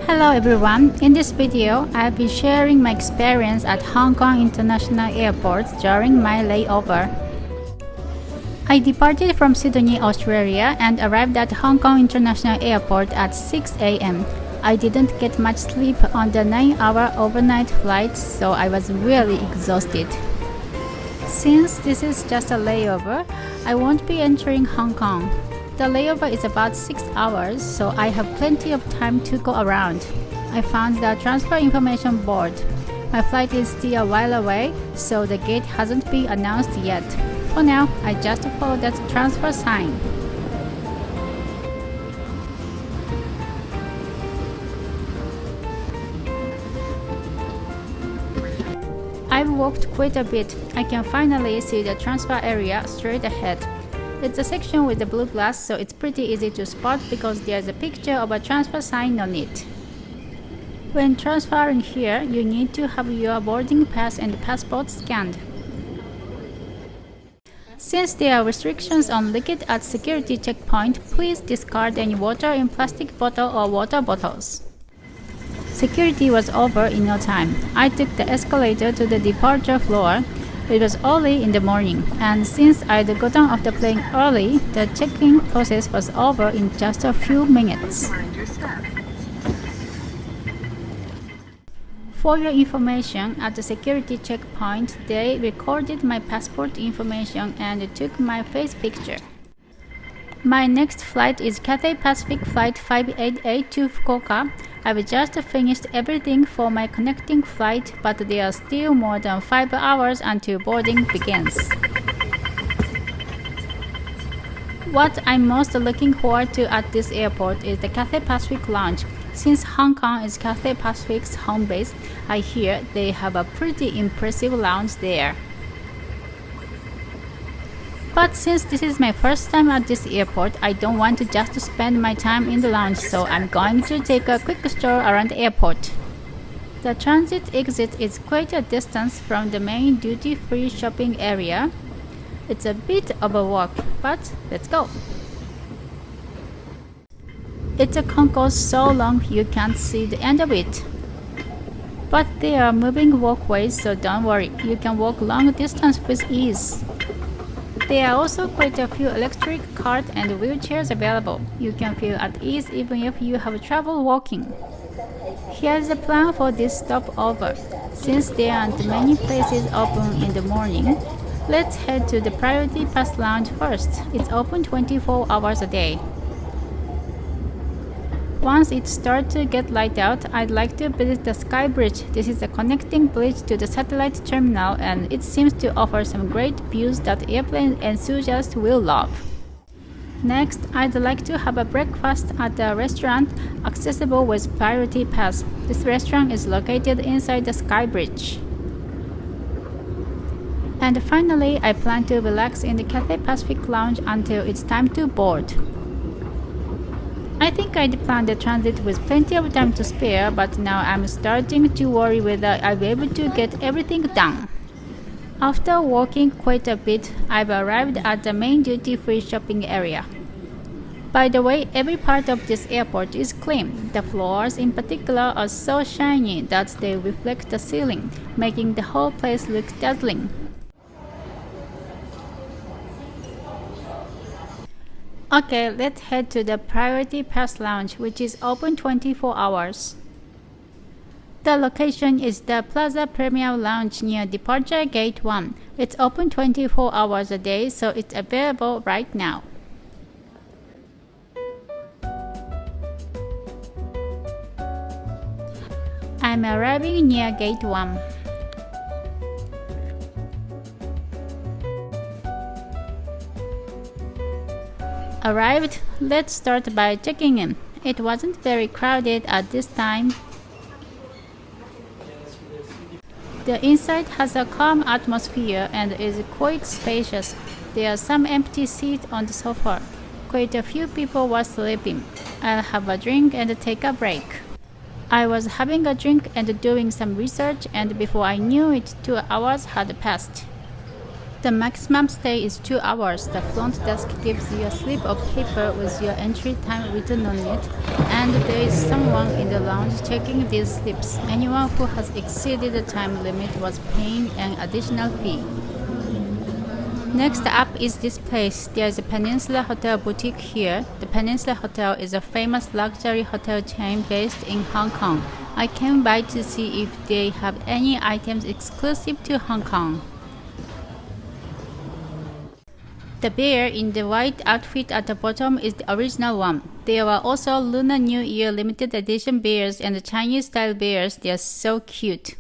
Hello everyone, in this video I'll be sharing my experience at Hong Kong International Airport during my layover. I departed from Sydney, Australia and arrived at Hong Kong International Airport at 6 a.m. I didn't get much sleep on the 9-hour overnight flight, so I was really exhausted. Since this is just a layover, I won't be entering Hong Kong. The layover is about 6 hours, so I have plenty of time to go around. I found the transfer information board. My flight is still a while away, so the gate hasn't been announced yet. For now, I just follow that transfer sign. I've walked quite a bit. I can finally see the transfer area straight ahead. It's a section with the blue glass, so it's pretty easy to spot because there's a picture of a transfer sign on it. When transferring here, you need to have your boarding pass and passport scanned. Since there are restrictions on liquid at security checkpoint, please discard any water in plastic bottle or water bottles. Security was over in no time. I took the escalator to the departure floor. It was early in the morning, and since I'd gotten off the plane early, the check-in process was over in just a few minutes. For your information, at the security checkpoint, they recorded my passport information and took my face picture. My next flight is Cathay Pacific Flight 588 to Fukuoka. I've just finished everything for my connecting flight, but there are still more than 5 hours until boarding begins. What I'm most looking forward to at this airport is the Cathay Pacific Lounge. Since Hong Kong is Cathay Pacific's home base, I hear they have a pretty impressive lounge there. But since this is my first time at this airport, I don't want to just spend my time in the lounge, so I'm going to take a quick stroll around the airport. The transit exit is quite a distance from the main duty-free shopping area. It's a bit of a walk, but let's go. It's a concourse so long you can't see the end of it. But there are moving walkways, so don't worry, you can walk long distance with ease. There are also quite a few electric carts and wheelchairs available. You can feel at ease even if you have trouble walking. Here's the plan for this stopover. Since there aren't many places open in the morning, let's head to the Priority Pass Lounge first. It's open 24 hours a day. Once it starts to get light out, I'd like to visit the SkyBridge. This is a connecting bridge to the satellite terminal, and it seems to offer some great views that airplane enthusiasts will love. Next, I'd like to have a breakfast at a restaurant accessible with Priority Pass. This restaurant is located inside the SkyBridge. And finally, I plan to relax in the Cathay Pacific Lounge until it's time to board. I think I'd planned the transit with plenty of time to spare, but now I'm starting to worry whether I'll be able to get everything done. After walking quite a bit, I've arrived at the main duty-free shopping area. By the way, every part of this airport is clean. The floors in particular are so shiny that they reflect the ceiling, making the whole place look dazzling. Okay, let's head to the Priority Pass Lounge, which is open 24 hours. The location is the Plaza Premier Lounge near Departure Gate 1. It's open 24 hours a day, so it's available right now. I'm arriving near Gate 1. Arrived, let's start by checking in. It wasn't very crowded at this time. The inside has a calm atmosphere and is quite spacious. There are some empty seats on the sofa. Quite a few people were sleeping. I'll have a drink and take a break. I was having a drink and doing some research, and before I knew it, 2 hours had passed. The maximum stay is 2 hours. The front desk gives you a slip of paper with your entry time written on it, and there is someone in the lounge checking these slips. Anyone who has exceeded the time limit was paying an additional fee. Next up is this place. There is a Peninsula Hotel boutique here. The Peninsula Hotel is a famous luxury hotel chain based in Hong Kong. I came by to see if they have any items exclusive to Hong Kong. The bear in the white outfit at the bottom is the original one. There were also Lunar New Year limited edition bears and the Chinese style bears. They are so cute.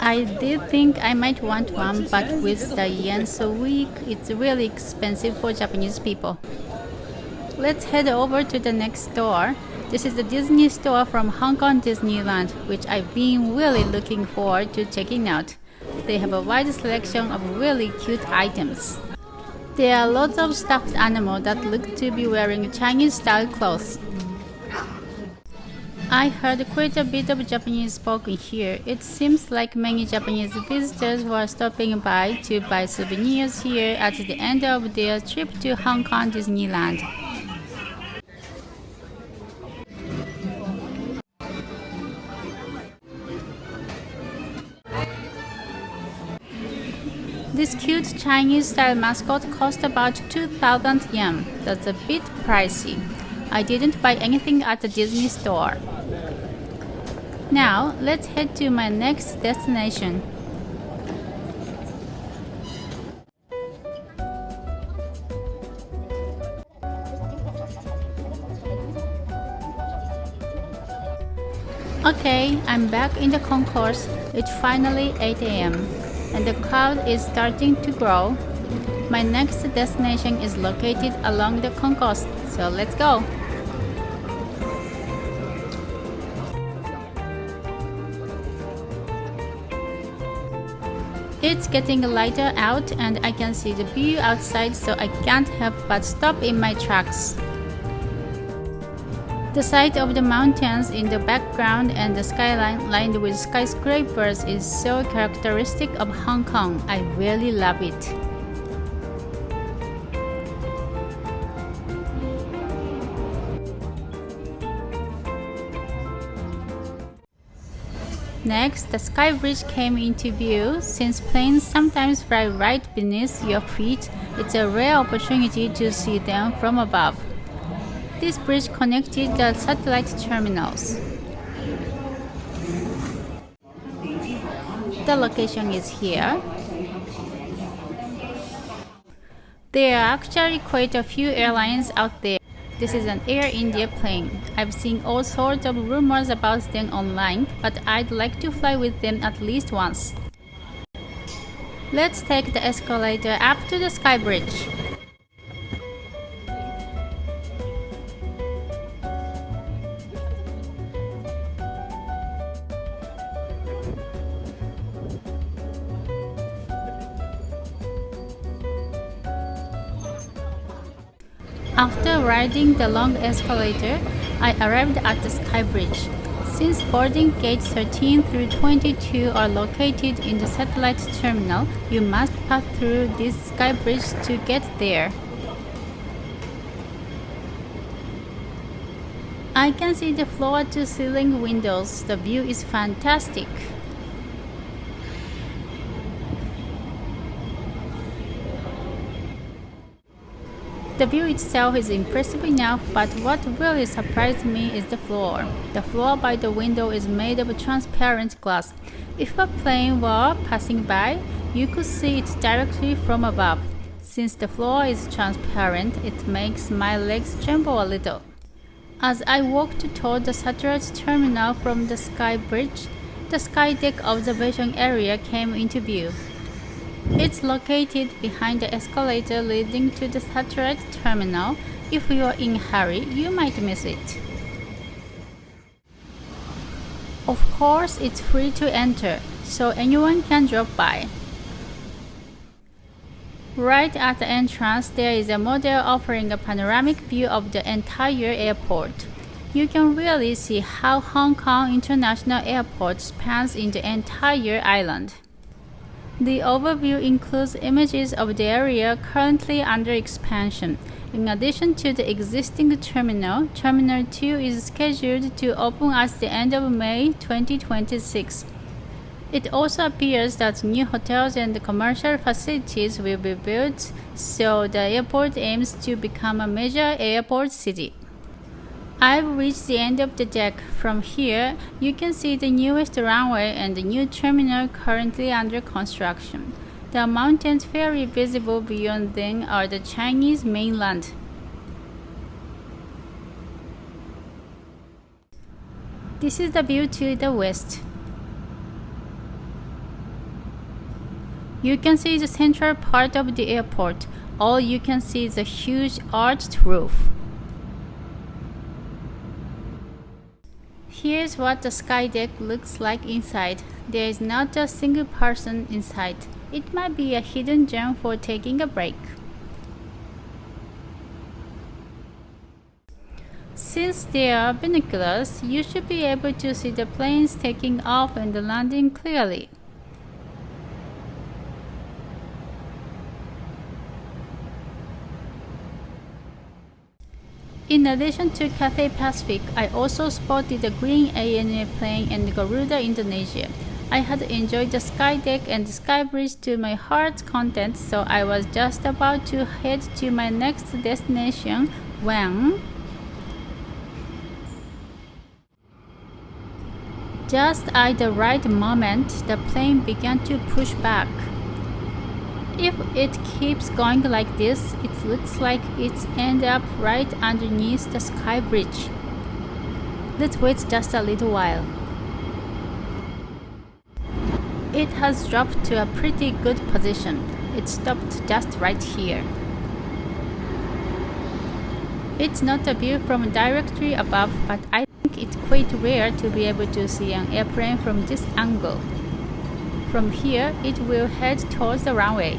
I did think I might want one, but with the yen so weak, it's really expensive for Japanese people. Let's head over to the next store. This is the Disney store from Hong Kong Disneyland, which I've been really looking forward to checking out. They have a wide selection of really cute items. There are lots of stuffed animals that look to be wearing Chinese-style clothes. I heard quite a bit of Japanese spoken here. It seems like many Japanese visitors who are stopping by to buy souvenirs here at the end of their trip to Hong Kong Disneyland. This cute Chinese-style mascot cost about 2,000 yen. That's a bit pricey. I didn't buy anything at the Disney store. Now, let's head to my next destination. Okay, I'm back in the concourse. It's finally 8 a.m. and the crowd is starting to grow. My next destination is located along the concourse, so let's go. It's getting lighter out and I can see the view outside, so I can't help but stop in my tracks. The sight of the mountains in the background and the skyline lined with skyscrapers is so characteristic of Hong Kong. I really love it. Next, the SkyBridge came into view. Since planes sometimes fly right beneath your feet, it's a rare opportunity to see them from above. This bridge connected the satellite terminals. The location is here. There are actually quite a few airlines out there. This is an Air India plane. I've seen all sorts of rumors about them online, but I'd like to fly with them at least once. Let's take the escalator up to the SkyBridge. After riding the long escalator, I arrived at the SkyBridge. Since boarding gates 13 through 22 are located in the satellite terminal, you must pass through this SkyBridge to get there. I can see the floor-to-ceiling windows. The view is fantastic. The view itself is impressive enough, but what really surprised me is the floor. The floor by the window is made of transparent glass. If a plane were passing by, you could see it directly from above. Since the floor is transparent, it makes my legs tremble a little. As I walked toward the satellite terminal from the SkyBridge, the Skydeck observation area came into view. It's located behind the escalator leading to the satellite terminal. If you are in a hurry, you might miss it. Of course, it's free to enter, so anyone can drop by. Right at the entrance, there is a model offering a panoramic view of the entire airport. You can really see how Hong Kong International Airport spans in the entire island. The overview includes images of the area currently under expansion. In addition to the existing terminal, Terminal 2 is scheduled to open at the end of May 2026. It also appears that new hotels and commercial facilities will be built, so the airport aims to become a major airport city. I've reached the end of the deck. From here, you can see the newest runway and the new terminal currently under construction. The mountains ferry visible beyond them are the Chinese mainland. This is the view to the west. You can see the central part of the airport. All you can see is a huge arched roof. Here's what the sky deck looks like inside. There is not a single person inside. It might be a hidden gem for taking a break. Since there are binoculars, you should be able to see the planes taking off and landing clearly. In addition to Cathay Pacific, I also spotted the green ANA plane and Garuda Indonesia. I had enjoyed the sky deck and SkyBridge to my heart's content, so I was just about to head to my next destination when just at the right moment, the plane began to push back. If it keeps going like this, it looks like it's ended up right underneath the SkyBridge. Let's wait just a little while. It has dropped to a pretty good position. It stopped just right here. It's not a view from directly above, but I think it's quite rare to be able to see an airplane from this angle. From here, it will head towards the runway.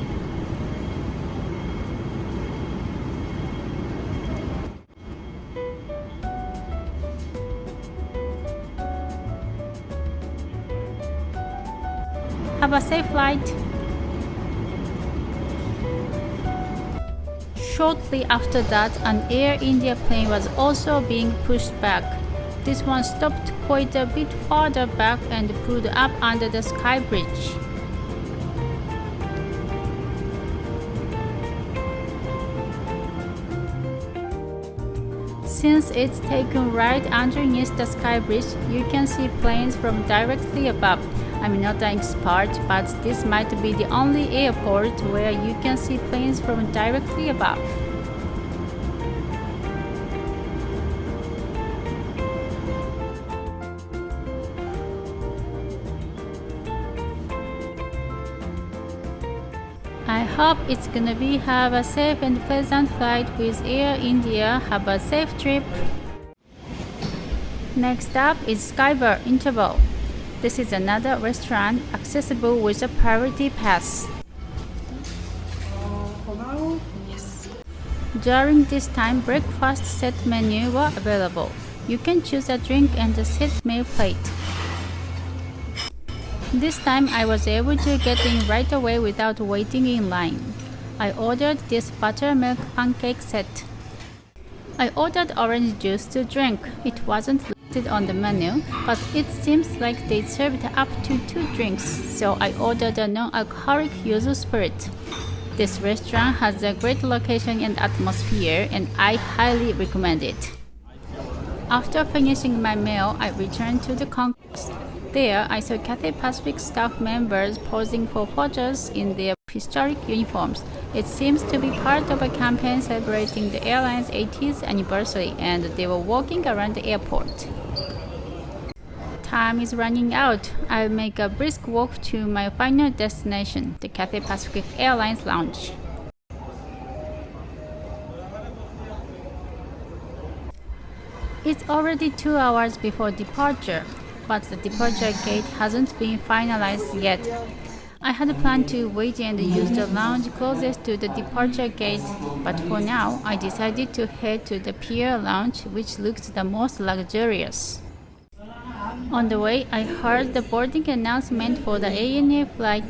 Have a safe flight. Shortly after that, an Air India plane was also being pushed back. This one stopped quite a bit farther back and pulled up under the SkyBridge. Since it's taken right underneath the SkyBridge, you can see planes from directly above. I'm not an expert, but this might be the only airport where you can see planes from directly above. I hope it's gonna have a safe and pleasant flight with Air India. Have a safe trip. Next up is Bar Interval. This is another restaurant accessible with a priority pass. During this time, breakfast set menu were available. You can choose a drink and a set meal plate. This time I was able to get in right away without waiting in line. I ordered this buttermilk pancake set. I ordered orange juice to drink. It wasn't listed on the menu, but it seems like they served up to 2 drinks, so I ordered a non-alcoholic yuzu spirit. This restaurant has a great location and atmosphere, and I highly recommend it. After finishing my meal, I returned to the concourse. There, I saw Cathay Pacific staff members posing for photos in their historic uniforms. It seems to be part of a campaign celebrating the airline's 80th anniversary, and they were walking around the airport. Time is running out. I'll make a brisk walk to my final destination, the Cathay Pacific Airlines Lounge. It's already 2 hours before departure, but the departure gate hasn't been finalized yet. I had planned to wait and use the lounge closest to the departure gate, but for now, I decided to head to the Pier lounge, which looked the most luxurious. On the way, I heard the boarding announcement for the ANA flight.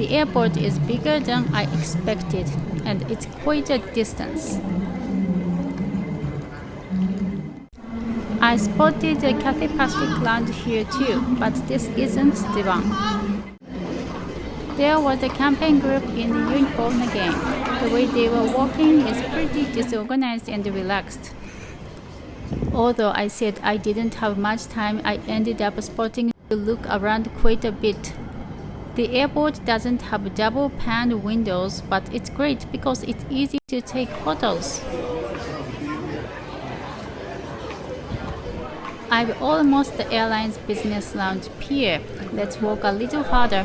The airport is bigger than I expected, and it's quite a distance. I spotted the Cathay Pacific Lounge here too, but this isn't the one. There was a campaign group in uniform again. The way they were walking is pretty disorganized and relaxed. Although I said I didn't have much time, I ended up spotting to look around quite a bit. The airport doesn't have double pane windows, but it's great because it's easy to take photos. I'm almost the airline's business lounge Pier. Let's walk a little farther.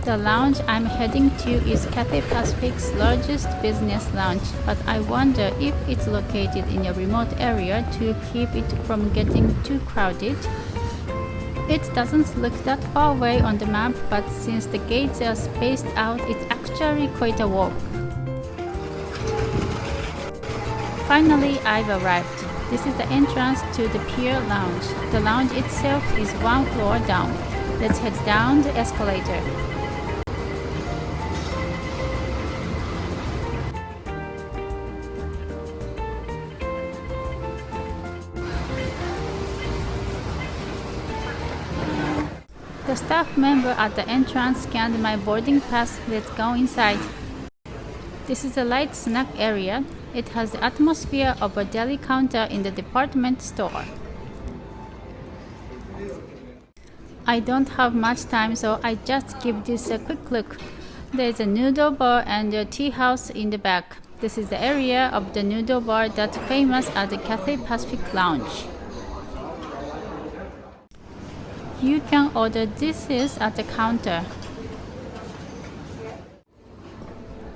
The lounge I'm heading to is Cathay Pacific's largest business lounge, but I wonder if it's located in a remote area to keep it from getting too crowded. It doesn't look that far away on the map, but since the gates are spaced out, it's actually quite a walk. Finally, I've arrived. This is the entrance to the Pier lounge. The lounge itself is one floor down. Let's head down the escalator. The staff member at the entrance scanned my boarding pass. Let's go inside. This is a light snack area. It has the atmosphere of a deli counter in the department store. I don't have much time, so I just give this a quick look. There's a noodle bar and a tea house in the back. This is the area of the noodle bar that's famous at the Cathay Pacific Lounge. You can order dishes at the counter.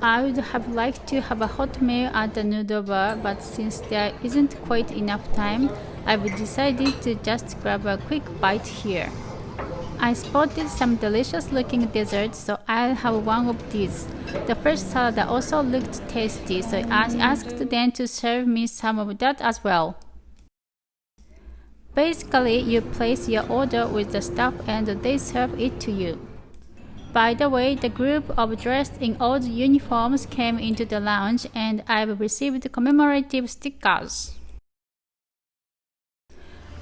I would have liked to have a hot meal at the noodle bar, but since there isn't quite enough time, I've decided to just grab a quick bite here. I spotted some delicious looking desserts, so I'll have one of these. The first salad also looked tasty, so I asked them to serve me some of that as well. Basically, you place your order with the staff and they serve it to you. By the way, the group of dressed in old uniforms came into the lounge and I've received commemorative stickers.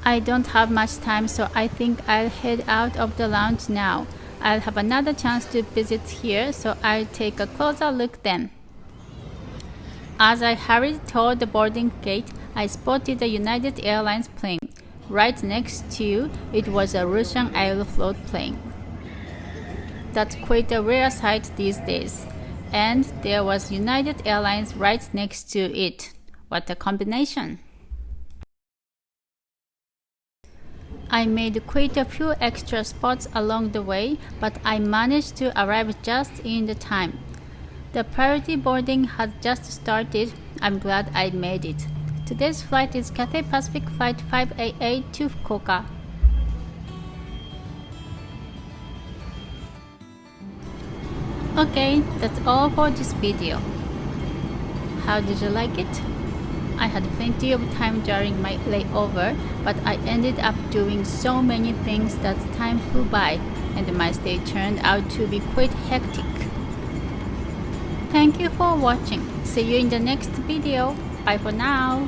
I don't have much time, so I think I'll head out of the lounge now. I'll have another chance to visit here, so I'll take a closer look then. As I hurried toward the boarding gate, I spotted the United Airlines plane. Right next to it was a Russian Aeroflot plane. That's quite a rare sight these days. And there was United Airlines right next to it. What a combination! I made quite a few extra spots along the way, but I managed to arrive just in the time. The priority boarding had just started. I'm glad I made it. Today's flight is Cathay Pacific Flight 588 to Fukuoka. Okay, that's all for this video. How did you like it? I had plenty of time during my layover, but I ended up doing so many things that time flew by, and my stay turned out to be quite hectic. Thank you for watching. See you in the next video. Bye for now.